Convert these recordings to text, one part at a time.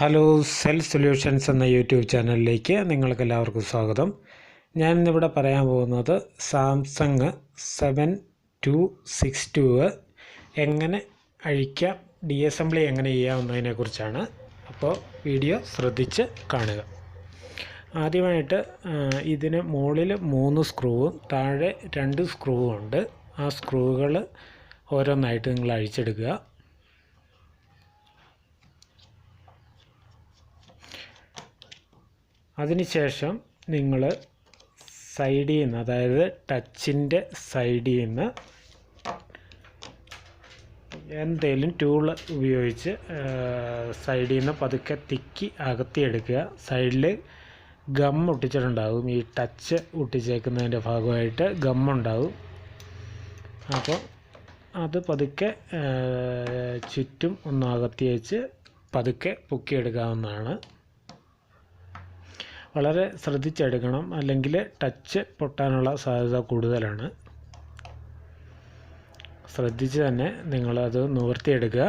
Hello cell solutions എന്ന YouTube ചാനലിലേക്ക് നിങ്ങൾക്കെല്ലാവർക്കും സ്വാഗതം. ഞാൻ ഇന്നിവിടെ പറയാൻ പോകുന്നത് സാംസങ് 7262 എങ്ങനെ അഴിക്കാം, ഡിഅസംബ്ലി എങ്ങനെ ചെയ്യാവുന്നതിനെക്കുറിച്ചാണ്. അപ്പോൾ വീഡിയോ ശ്രദ്ധിച്ച് കാണുക. ആദ്യമായിട്ട് ഇതിന് മുകളിൽ 3 സ്ക്രൂവും താഴെ 2 സ്ക്രൂവും ഉണ്ട്. ആ സ്ക്രൂകൾ ഓരോന്നായിട്ട് നിങ്ങൾ അഴിച്ചെടുക്കുക. അതിനുശേഷം നിങ്ങൾ സൈഡിൽ നിന്ന്, അതായത് ടച്ചിൻ്റെ സൈഡിൽ നിന്ന് എന്തെങ്കിലും ടൂൾ ഉപയോഗിച്ച് സൈഡിൽ നിന്ന് പതുക്കെ തിക്കി അകത്തിയെടുക്കുക. സൈഡിൽ ഗം ഒട്ടിച്ചിട്ടുണ്ടാകും. ഈ ടച്ച് ഒട്ടിച്ചേക്കുന്നതിൻ്റെ ഭാഗമായിട്ട് ഗമ്മുണ്ടാകും. അപ്പോൾ അത് പതുക്കെ ചുറ്റും ഒന്ന് അകത്തി വെച്ച് പതുക്കെ പൊക്കിയെടുക്കാവുന്നതാണ്. വളരെ ശ്രദ്ധിച്ചെടുക്കണം, അല്ലെങ്കിൽ ടച്ച് പൊട്ടാനുള്ള സാധ്യത കൂടുതലാണ്. ശ്രദ്ധിച്ച് തന്നെ നിങ്ങളത് നിവർത്തിയെടുക്കുക.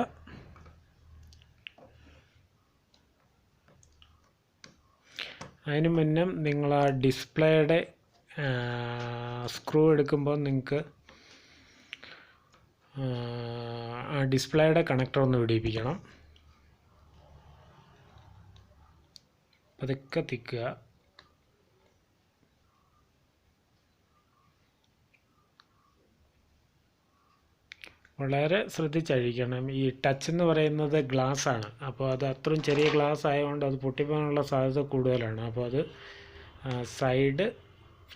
അതിന് മുന്നേ നിങ്ങൾ ആ ഡിസ്പ്ലേയുടെ സ്ക്രൂ എടുക്കുമ്പോൾ നിങ്ങൾക്ക് ആ ഡിസ്പ്ലേയുടെ കണക്ടർ ഒന്ന് പിടിപ്പിക്കണം. പതുക്കെ തിക്കുക. വളരെ ശ്രദ്ധിച്ചഴിക്കണം. ഈ ടച്ച് എന്ന് പറയുന്നത് ഗ്ലാസ് ആണ്. അപ്പോൾ അത് അത്രയും ചെറിയ ഗ്ലാസ് ആയതുകൊണ്ട് അത് പൊട്ടിപ്പോകാനുള്ള സാധ്യത കൂടുതലാണ്. അപ്പോൾ അത് സൈഡ്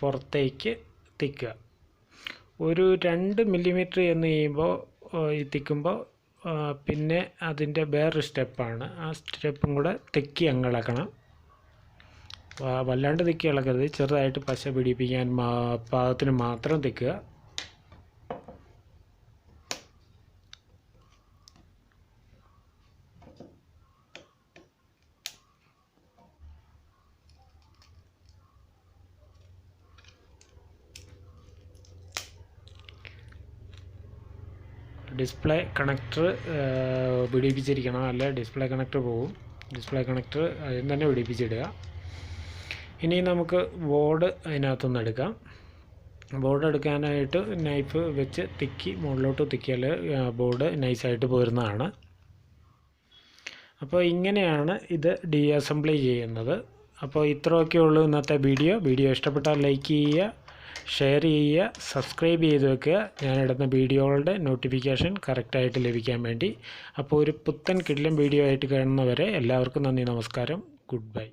പുറത്തേക്ക് തിക്കുക. ഒരു 2 മില്ലിമീറ്റർ എന്ന് ചെയ്യുമ്പോൾ തിക്കുമ്പോൾ പിന്നെ അതിൻ്റെ വേറൊരു സ്റ്റെപ്പാണ്. ആ സ്റ്റെപ്പും കൂടെ തിക്കി അങ്ങ് ഇളക്കണം. വല്ലാണ്ട് തിക്കി ഇളക്കരുത്. ചെറുതായിട്ട് പശ പിടിപ്പിക്കാൻ പാകത്തിന് മാത്രം തിക്കുക. ഡിസ്പ്ലേ കണക്ടർ പിടിപ്പിച്ചിരിക്കണം, അല്ല ഡിസ്പ്ലേ കണക്ടർ പോകും. ഡിസ്പ്ലേ കണക്ടർ അതിൽ തന്നെ പിടിപ്പിച്ചിടുക. ഇനി നമുക്ക് ബോർഡ് അതിനകത്തുനിന്ന് എടുക്കാം. ബോർഡ് എടുക്കാനായിട്ട് നൈഫ് വെച്ച് തിക്കി മുകളിലോട്ട് തിക്കിയാൽ ബോർഡ് നൈസായിട്ട് പോരുന്നതാണ്. അപ്പോൾ ഇങ്ങനെയാണ് ഇത് ഡിഅസംബ്ലി ചെയ്യുന്നത്. അപ്പോൾ ഇത്രയൊക്കെ ഉള്ളൂ ഇന്നത്തെ വീഡിയോ ഇഷ്ടപ്പെട്ടാൽ ലൈക്ക് ചെയ്യുക, ഷെയർ ചെയ്യുക, സബ്സ്ക്രൈബ് ചെയ്ത് വെക്കുക, ഞാനിടുന്ന വീഡിയോകളുടെ നോട്ടിഫിക്കേഷൻ കറക്റ്റായിട്ട് ലഭിക്കാൻ വേണ്ടി. അപ്പോൾ ഒരു പുത്തൻ കിടിലൻ വീഡിയോ ആയിട്ട് കാണുന്നവരെ എല്ലാവർക്കും നന്ദി, നമസ്കാരം, ഗുഡ് ബൈ.